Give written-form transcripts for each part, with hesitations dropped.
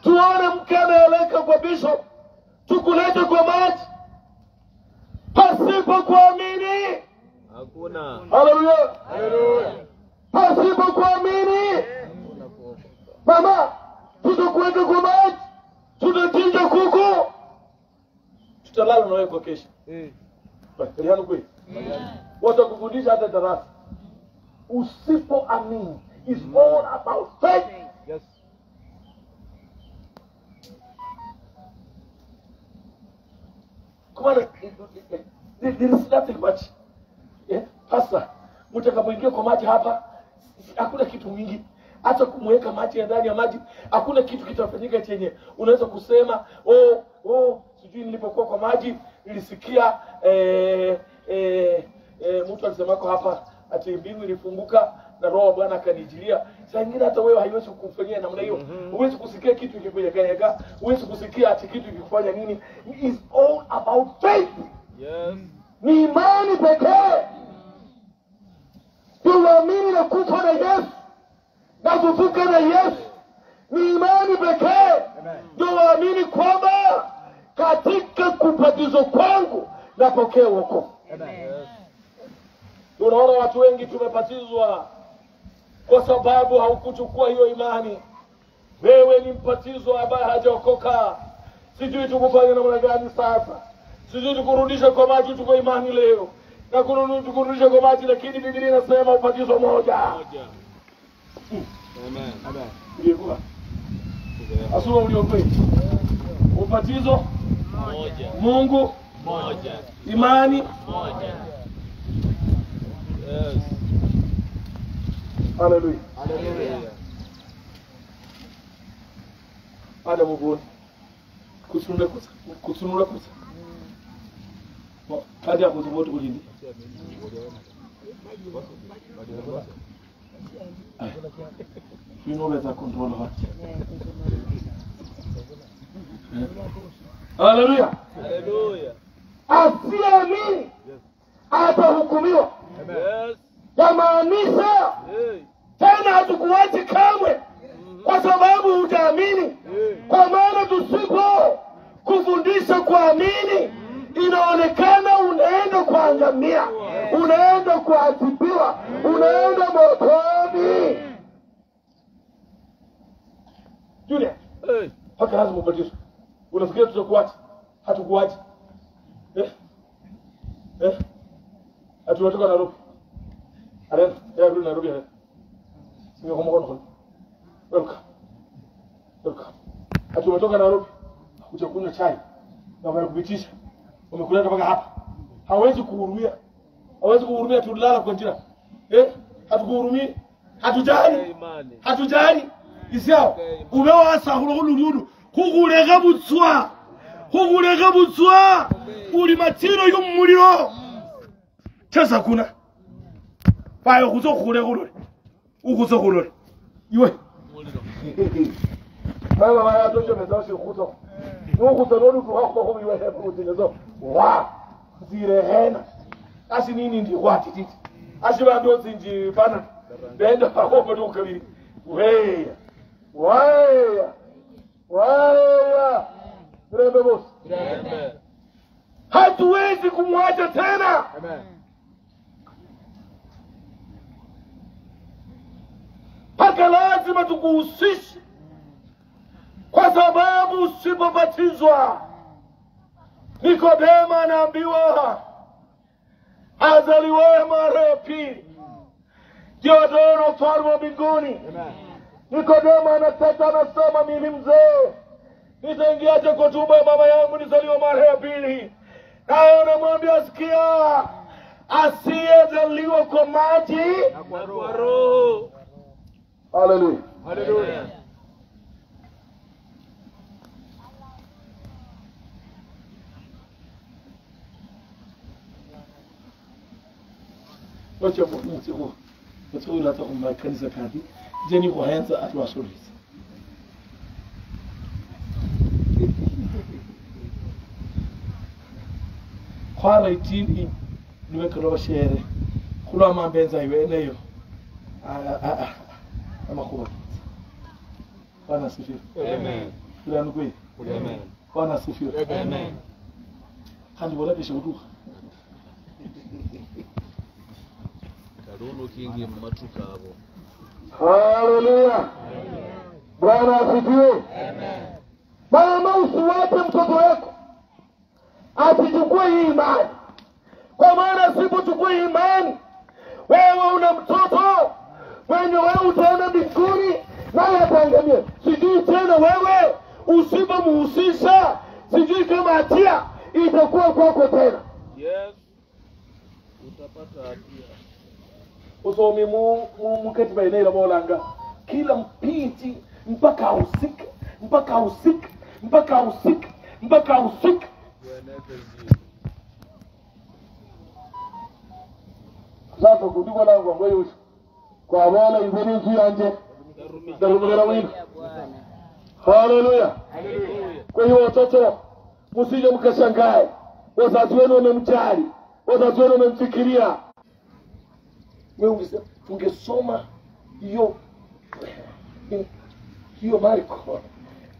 tuone mke anaeleka kwa bishop, tukulete kwa maji. Pasipo kuamini hakuna. Haleluya. Pasipo kuamini mama, tutakuweka kwa maji, tutachinja kuku, tutalala na wewe kwa kesho. Kaliano kweli. Watakufundisha hata darasa. Usipoamini is all about faith. Yes. Come on, there is nothing much. Pastor, mtakapoingia kwa maji hapa, hakuna kitu mingi. Hata kumweka maji ndani ya maji, hakuna kitu kitafanyika chenye unaweza kusema, sijui nilipokuwa kwa maji nilisikia mtu alisemako hapa ati mbingu ilifunguka na roho Bwana akanijilia. Sasa ingine hata wewe haiwezi kukufanyia namna hiyo. Huwezi kusikia kitu kikifanya, huwezi kusikia ati kitu kikifanya nini. It is all about faith. Yes. Ni imani pekee. Tuamini na kufa na Yesu na kufuka na Yesu. Ni imani pekee. Ndio waamini kwamba katika kubatizwa kwangu napokea wokovu. Unaona watu wengi tumebatizwa kwa sababu haukuchukua hiyo imani. Wewe ni mbatizo ambaye hajaokoka. Sijui tukufanya namna gani sasa. Sijui tukurudisha kwa maji tuko imani leo. Na tukurudisha kwa maji, lakini Biblia inasema ubatizo moja. Amen. Ndio. Asuma uliokwenda. Ubatizo moja. Mungu Moja. Imani moja. Yes. Hallelujah. Hallelujah. Adamu bwana. Kusunula kusa. Kaja hapo tumoto kujindi. You know better control heart. Hallelujah. Hallelujah. Asiamini atahukumiwa. Yes. Yamaanisha tena hatukuachi kamwe kwa sababu hutaamini. Kwa maana tusipo kufundisha kuamini, inaonekana unaenda kuangamia, unaenda kuadhibiwa, unaenda motoni. Julia, hata lazima ubatizwe. Unafikiria tutakuacha? Hatukuachi. Atu natoka Nairobi. Arenda, rudi Nairobi. Sio kama kono. Welcome. Atu natoka Nairobi. Kuja kunywa chai. Na wanakupitisha. Wamekuleta mpaka hapa. Hawezi kuhurumia. Tulala kwa njia. Hatukuhurumia. Hatujali. Isiao. Ubewasa hululu. Kukurega butswa. Uli matiro y'umuriro. Chasa kuna. Bayo kuzokurega. Ukuzokurora. Iwe. Baba baya toje mezashi kuzo. Ukuzorora tuhako ho biwe hebu kuzinezo. Wa. Zirehena. Asi nini ndi kwati titi. Asi bando zinji bana. Benda hapo ndo kabiri. Waya. Brebe boss. Hatuwezi kumwacha tena. Amen. Paka lazima tukuhusishe. Kwa sababu usipobatizwa, Nikodema anaambiwa azaliwe mara ya pili ndio ataona ufalme wa mbinguni. Nikodema anataka, anasema mimi mzee nitaingiaje kwa tumbo ya mama yangu nizaliwe mara ya pili? Naye anamwambia sikia, asiyezaliwa kwa maji na kwa roho. Hallelujah. Hallelujah. Wacha mtu ila atakumba kanisa kadi jeni kwa hanza atwasuriza. Kwala itini niwe kalo shere kula mambenza iwe nayo ama kuba Bwana asifiwe. Amen. Ila nukui. Amen. Bwana asifiwe. Amen. Hadi wala kishuhudu. Karuno kingi matuka hapo. Haleluya. Bwana asifiwe. Amen. Mama, usiwape mtoto wako asichukue hii imani. Kwa maana asipochukua hii imani, wewe una mtoto mwenye wewe utaenda mbinguni naye ataangamia. Sijui tena wewe usipomuhusisha, sijui kama hatia itakuwa kwako tena. Yes. Utapata hatia. Usomi muketi baina ila molanga. Kila mpiti mpaka usike, mpaka usike, mpaka usike, mpaka usike. Sasa kudiko langu ngoyo kwa wala ibeni ziyanje darumira winu. Haleluya. Kwa hiyo watoto msije mkashangae wazazi wenu wamemjali, wazazi wenu wamemfikiria. Wewe ungesoma hiyo Marko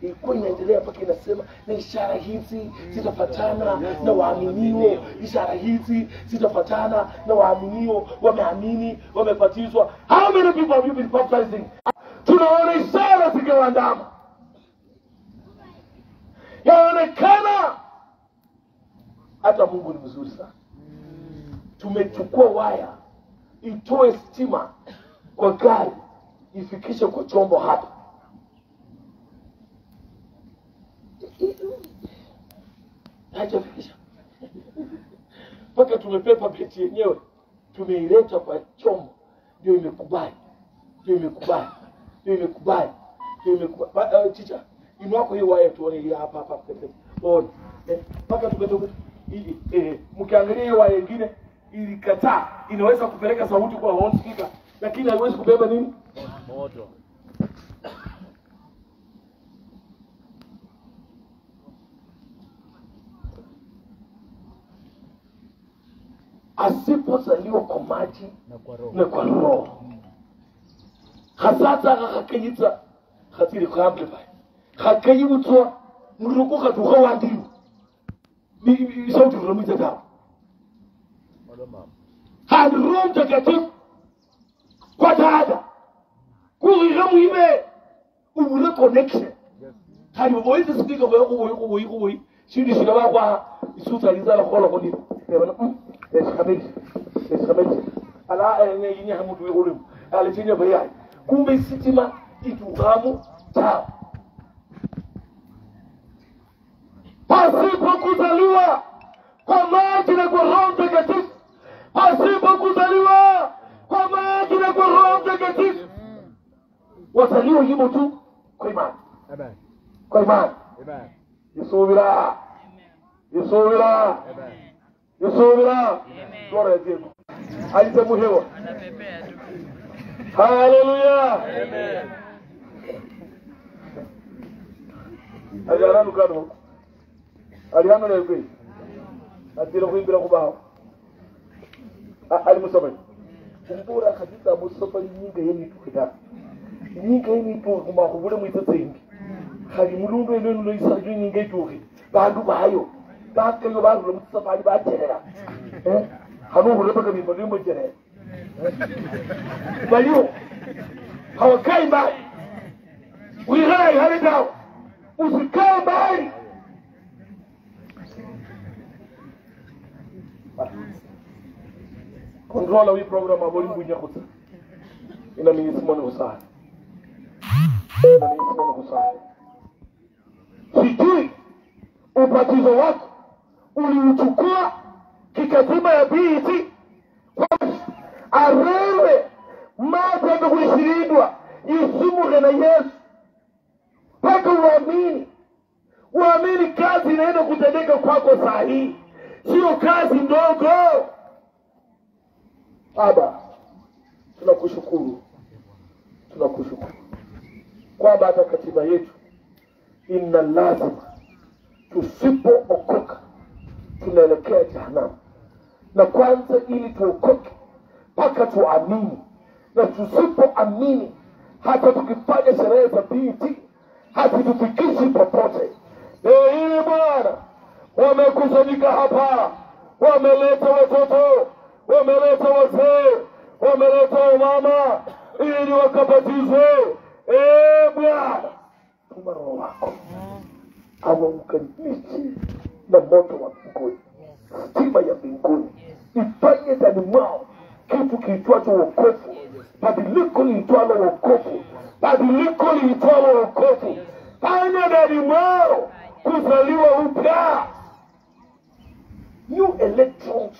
ilikuwa inaendelea mpaka inasema na ishara hizi zitafuatana na waaminio, ishara hizi zitafuatana na waaminio, wameamini, wamebatizwa. How many people have you been baptizing? Tunaona ishara zikiwaandama. Yaonekana hata Mungu ni mzuri sana. Tumechukua waya itoe stima kwa gari ifikishe kwa chombo hapa. Hajafikisha. Mpaka tumepepa beti yenyewe, tumeileta kwa chombo, ndio imekubali. Ndio imekubali. Ndio imekubali. Ndio imekubali. Chicha, inwako hiyo waya tuone hii hapa hapa pepe. Ona. Mpaka tumetoka mkiangalia hiyo waya nyingine ilikataa, inaweza kupeleka sauti kwa horn speaker, lakini haiwezi kubeba nini? Moto. Asipozaliwa kwa maji na kwa roho, hasata hakanyita hatiri kwa amplify hakanyibutwa muruko katuka wandiru ni sauti rumita dawa hadi roho mtakatifu kwa dada kuiga muhibe ubure connection hadi boite speaker boy shindi shiraba kwa isuta lizala khola kodi Eskameti ala yini hamudu yulu alitinya bayai kumbe sitima ituhamu ta pasipo kuzaliwa kwa maji na kwa Roho Mtakatifu, pasipo kuzaliwa kwa maji na kwa Roho Mtakatifu, wazaliwa hivyo tu kwa imani. Amen. Kwa imani. Amen. Yusubira. Yusubira. Amen. Yusubira. Gloria a Deus. Alita muhewa. Anapepea tu. Hallelujah. Amen. Aliana nukano. Aliana na yuko. Atira kuimbira kubaho. Ali musoma. Kumbura kabisa musoma nyinga yeni tukida. Nyinga yeni tu kuma kubule muitatsengi. Khali mulundu eno no isaju nyinga tuki. Bandu bayo. Bakayo bandu musoma ali baterera. Hano huleba kabi mulimo jere. Baliyo. Hawakai mbali. Uirai hali dao. Usikae mbali. Controla hii program aboli mbunya kutsa. Ina minisimu usahari. Ina minisimu usahari. Sijui ubatizo wako uliuchukua kikatiba ya BET arewe maji kuishirindwa isimuke na Yesu mpaka uamini kazi inaenda kutendeka kwako saa hii, sio kazi ndogo. Baba, tunakushukuru kwamba hata katiba yetu ina lazima tusipookoka tunaelekea jehanamu, na kwanza ili tuokoke mpaka tuamini, na tusipoamini hata tukifanya sherehe za BET hakitufikishi popote. Leo hili Bwana wamekusanyika hapa, wameleta watoto, wameleta wazee, wameleta wamama ili wakabatizwe. Bwana, tuma Roho wako awaunganishe na moto wa mbinguni, stima ya mbinguni ifanye ndani mwao kitu kiitwacho wokovu, badiliko liitwalo wokovu, badiliko liitwalo wokovu. Fanya ndani mwao kuzaliwa upya, new electrons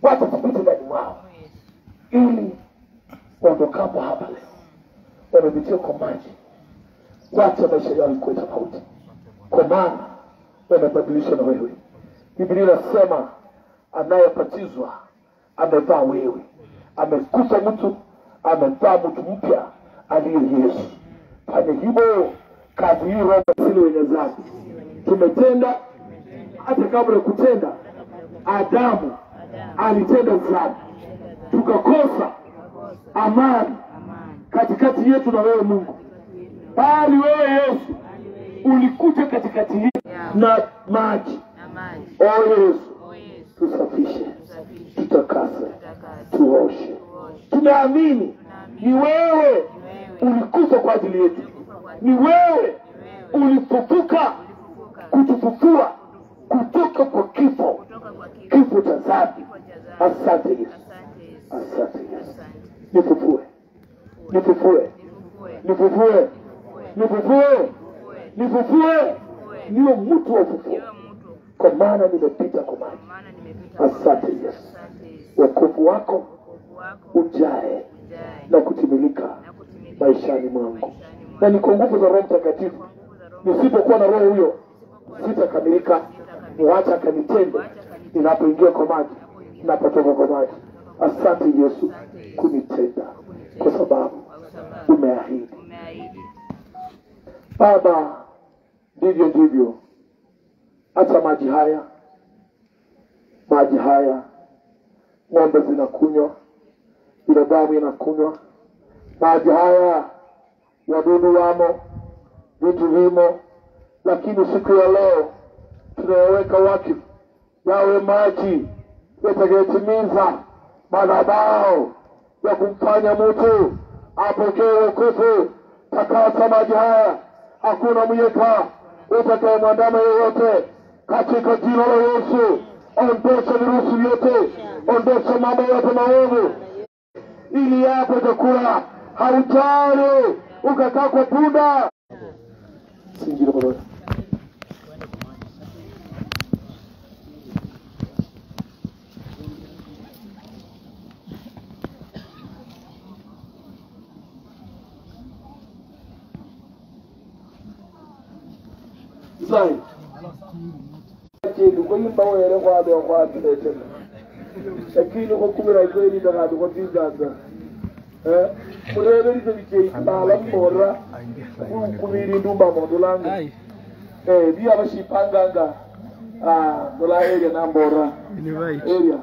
wacha tupite ndani mwao, ili waondokapo hapa leo wamepitia kwa maji, wacha maisha yao ikuwe tofauti, kwa maana wamebadilishwa na wewe. Biblia inasema anayebatizwa amevaa wewe, amekufa mtu, amevaa mtu mpya aliye Yesu. Fanya hivyo, kazi hii Roho sisi wenye dhambi tumetenda. Hata kabla ya kutenda, Adamu alitenda dhambi, tukakosa amani katikati yetu na wewe Mungu. Bali wewe Yesu ulikuja katikati yetu na maji. Yesu, tusafishe, tutakase, tuoshe. Tunaamini ni wewe ulikufa kwa ajili yetu, ni wewe ulifufuka kutufufua kutoka kwa kifo, kifo cha dhambi. Asante Yesu, asante Yesu. Nifufue, nifufue, nifufue, nifufue, nifufue, niwe mtu wa ufufuo, kwa maana nimepita kwa maji. Asante Yesu, wokovu wako ujae na kutimilika maishani mwangu, na ni kwa nguvu za Roho Mtakatifu. Nisipokuwa na Roho huyo sitakamilika. Niwacha akanitende ninapoingia kwa maji, ninapotoka kwa maji. Asante Yesu kunitenda, kwa sababu umeahidi. Baba, ndivyo hata maji haya ng'ombe zinakunywa, binadamu inakunywa maji haya, wadudu wamo, vitu vimo, lakini siku ya leo tunaweka wakifu yawe maji yatakayotimiza madhabahu ya kumfanya mtu apokee wokovu. Takasa maji haya, hakuna mnyeka utakayemwandama yeyote, katika jina la Yesu. Ondosha virusi vyote, ondosha mambo yote maovu, ili hapo chakula hautali ukakaa kwa punda. Sinjiro kwa Bwana. Sai. Kile kuimba wewe kwa tete. Lakini kwa kumira kweli ndio kwa tizaza. Kurebe hizo biche bala mbora. Kumiri ndumba modulangu. Dia bashipanganga. Dola area na mbora. Area.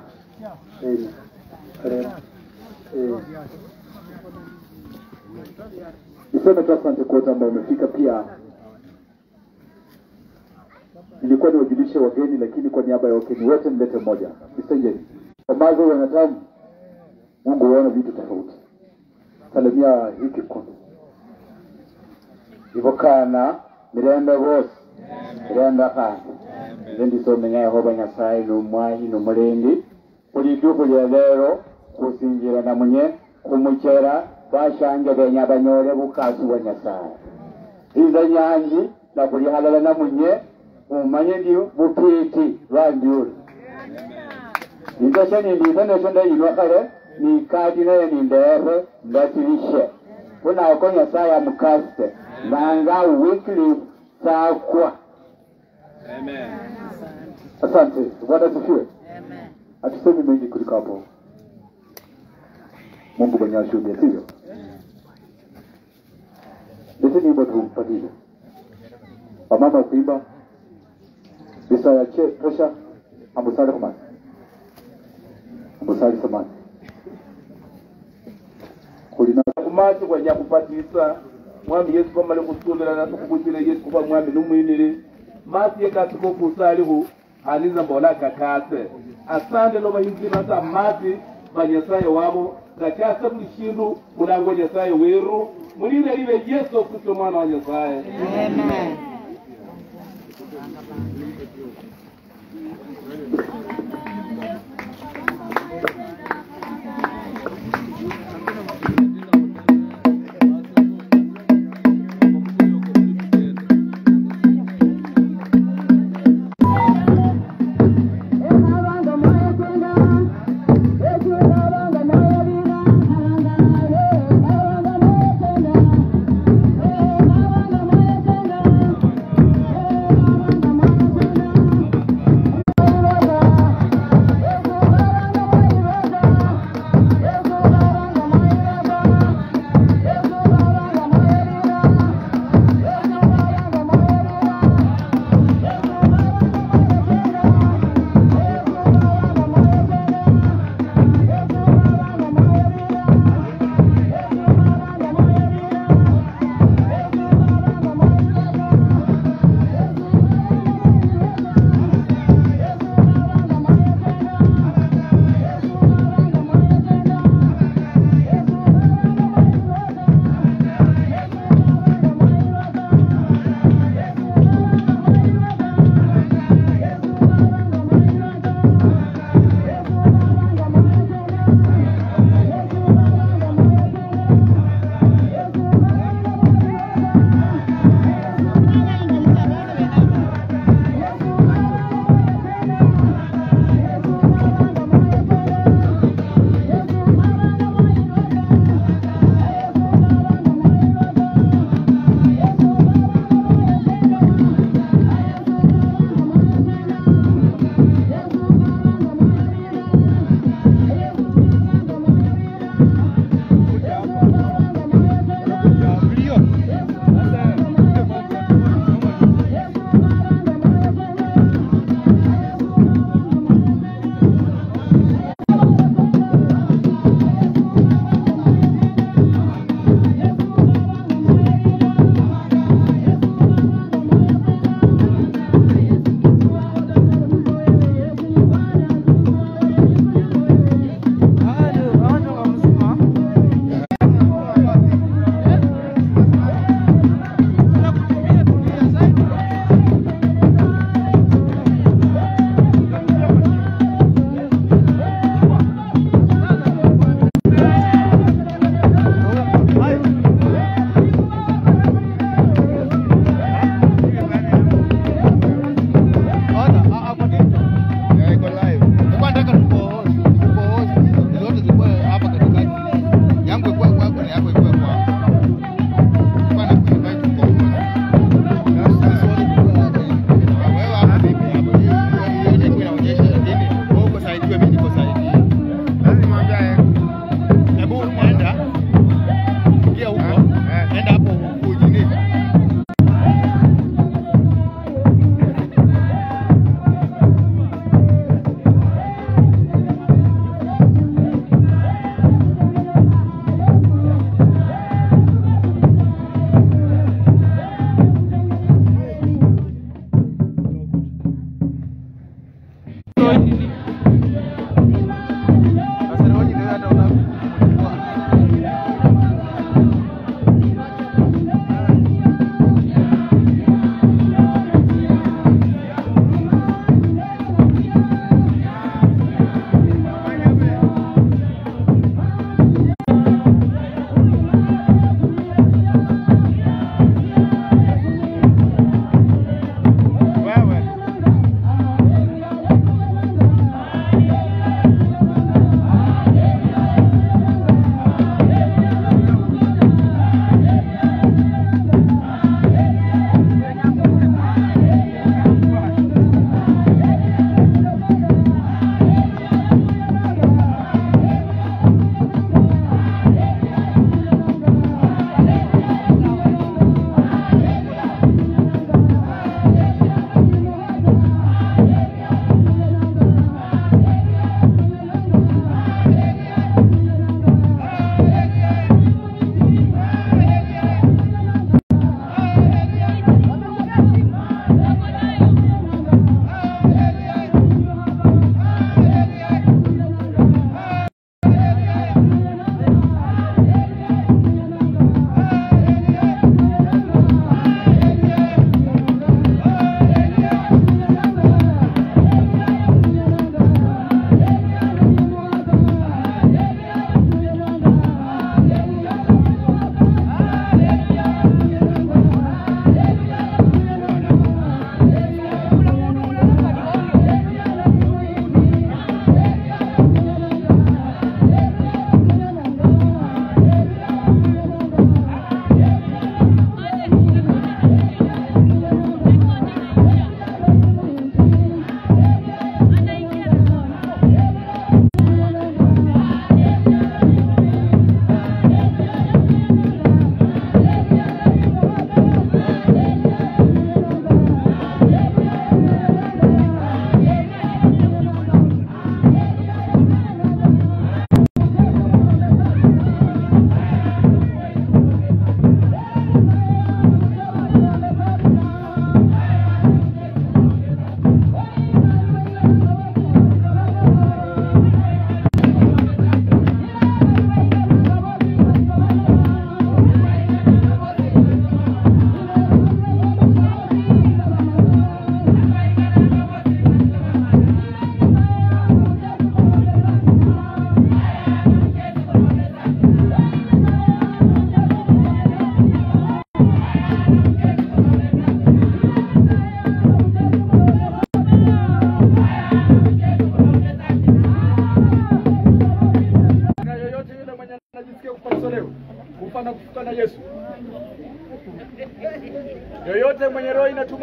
Niseme tu asante kwa wote ambao wamefika pia. Nilikuwa niwajulishe wageni, lakini kwa niaba ya wageni wote nilete mmoja. Msengeni. Ambazo wanatamu Mungu waona vitu tofauti. Salimia hiki kundi. Ivokana mirembe bose. Mirembe kana. Ndendi somenya Yehova Nyasaye n'umwahi n'umurendi. Uli duko lya lero kusingira na munye kumukera bashanje benyabanyore bukazu wa Nyasaye. Iza nyanji na kuli halala na munye umanye ndi bupiti rwandyura. Ndasha ndinda nashonda yinwakare ni kadi naye ndere ndatirishe. Kuna uko Nyasaye amukaste nanga weekly sakwa. Amen. Asante. Bwana asifiwe. Amen. Atusemi mengi kuliko hapo. Mungu mwenye ashuhudia, sivyo? Leteni wimbo tumpatie. Wamama kuimba. Bisa ya tosha. Ambusali kumani. Ambusali samani. Kulina kumachi kwenye kupatisa mwami Yesu pamale kusubira na tukugutira Yesu kuba mwami numwinire mati yekatiko kusalihu haliza mbola kakase asante no bahinzi bata mati banyasaye wabo gachasa bulishindu mulango nyasaye weru mulire libe Yesu Kristo mwana wa Nyasaye amen.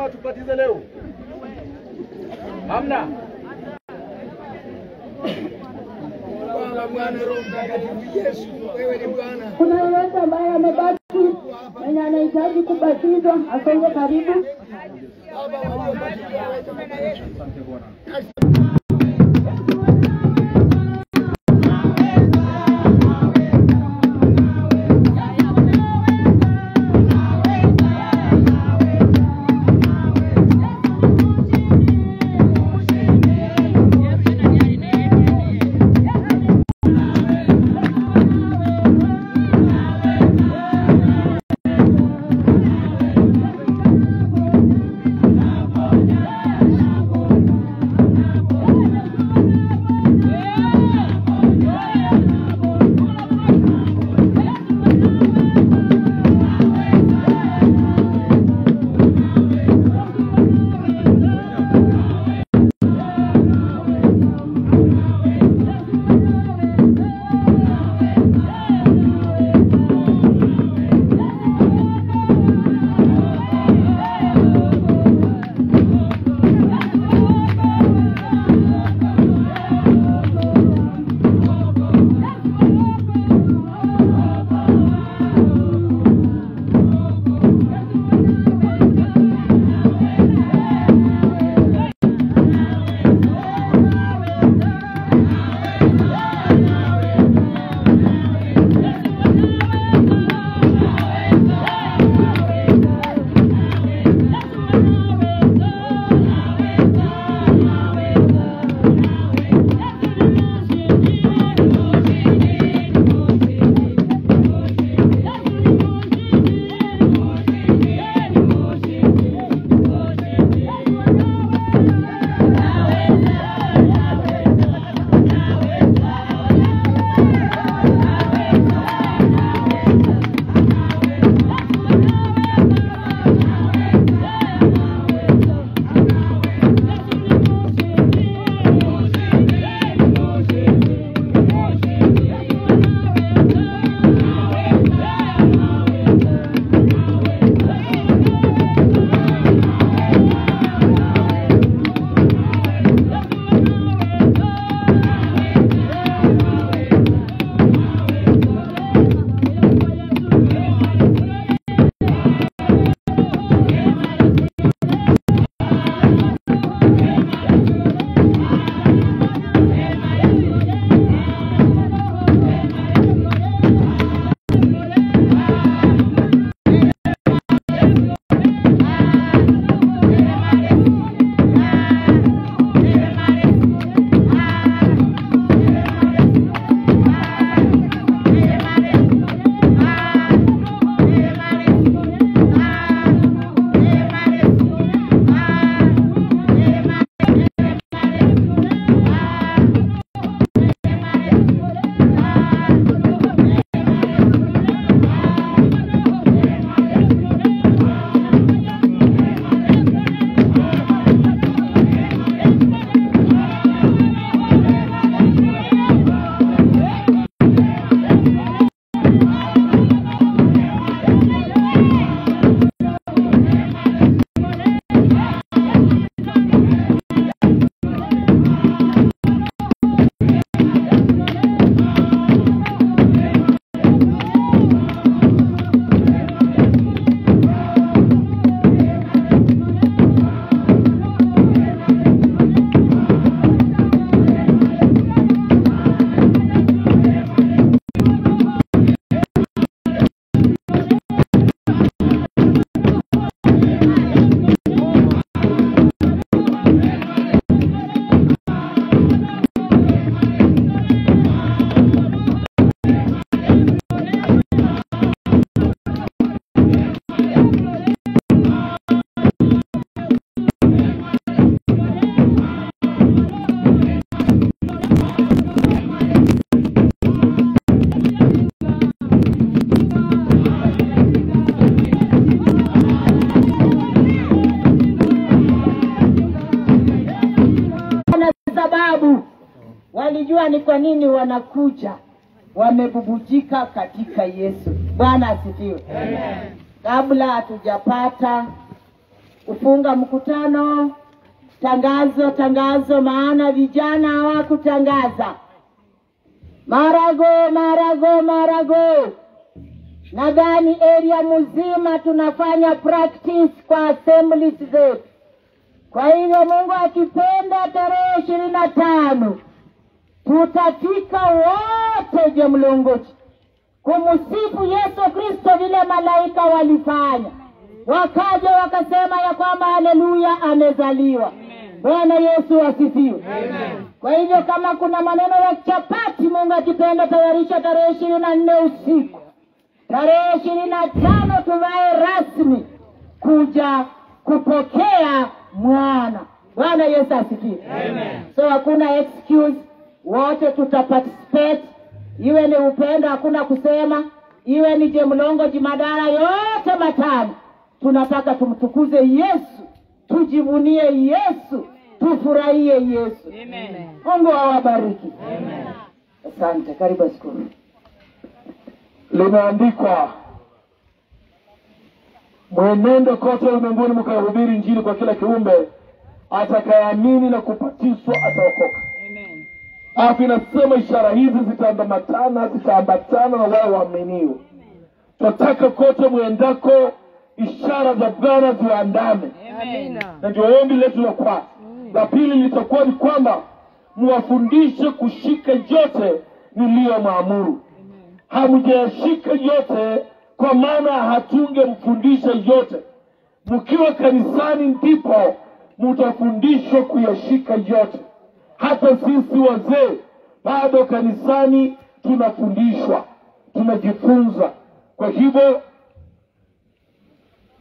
mnasema tupatize leo? Hamna. Bwana Roho Mtakatifu Yesu, wewe ni Bwana. Kuna yeyote ambaye amebaki mwenye anahitaji kubatizwa asonge karibu. Baba waliobatizwa wewe. walijua ni kwa nini wanakuja, wamebubujika katika Yesu. Bwana asifiwe. Amen. Kabla hatujapata kufunga mkutano. Tangazo, maana vijana hawakutangaza. Marago. Nadhani area mzima tunafanya practice kwa assemblies zetu. Kwa hivyo Mungu akipenda tarehe 25 tutafika wote Jemlongochi kumsifu Yesu Kristo vile malaika walifanya. Wakaja wakasema ya kwamba haleluya, amezaliwa. Bwana Yesu asifiwe. Kwa hivyo kama kuna maneno ya chapati, Mungu akipenda tayarisha tarehe 24 usiku. Tarehe 25 tuvae rasmi kuja kupokea mwana. Bwana Yesu asifiwe. So hakuna excuse, wote tutaparticipate. Iwe ni upendo, hakuna kusema. Iwe ni Jemlongochi Madara, yote matano. Tunataka tumtukuze Yesu, tujivunie Yesu, tufurahie Yesu. Amen. Mungu awabariki. Amen. Asante, karibu askofu. Limeandikwa, mwenendo kote ulimwenguni mkahubiri Injili kwa kila kiumbe, atakayeamini na kubatizwa ataokoka. Amen. Alafu inasema ishara hizi zitaambatana na wale waaminio. Tunataka kote mwendako ishara za Bwana ziwaandame. Amen. Na ndio ombi letu la kwanza. La pili litakuwa ni kwamba muwafundishe kushika yote niliyowaamuru. Hamjashika yote, kwa maana hatungemfundisha yote. Mkiwa kanisani ndipo mtafundishwa kuyashika yote. Hata sisi wazee bado kanisani tunafundishwa, tunajifunza. Kwa hivyo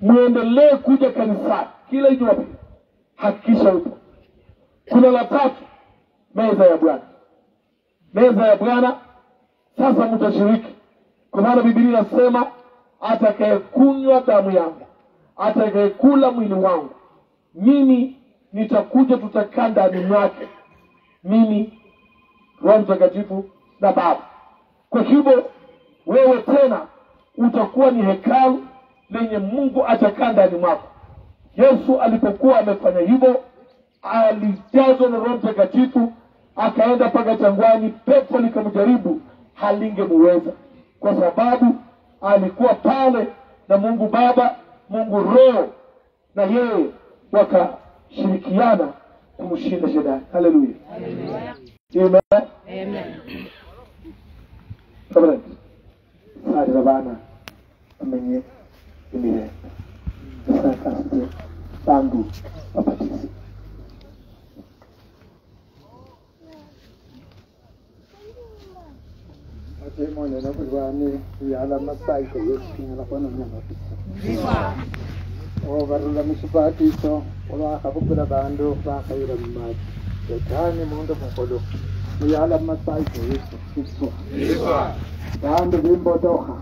muendelee kuja kanisani kila Jumapili. Hakikisha upo. Kuna la tatu, meza ya Bwana. Meza ya Bwana sasa mtashiriki. Kwa maana Biblia inasema atakayekunywa damu yangu, atakayekula mwili wangu, mimi nitakuja, tutakaa ndani mwake, mimi Roho Mtakatifu na Baba. Kwa hivyo wewe tena utakuwa ni hekalu lenye Mungu atakaa ndani mwako. Yesu alipokuwa amefanya hivyo, alijazwa na Roho Mtakatifu, akaenda mpaka jangwani, pepo likamjaribu, halingemuweza kwa sababu alikuwa pale na Mungu Baba, Mungu Roho, na yeye wakashirikiana kumshinda Shetani. Haleluya. Amen. Amen. Amen. Sadi Bwana amenye imile. Sasa tangu wapatisi. Mwana na kulwani yala masai ko Yesu na kwa nini mapisa. Varula misipati so wala kabukula bando ba khaira mmat. Tani mundo mukolo. Yala masai ko Yesu. Bando bimbo doha.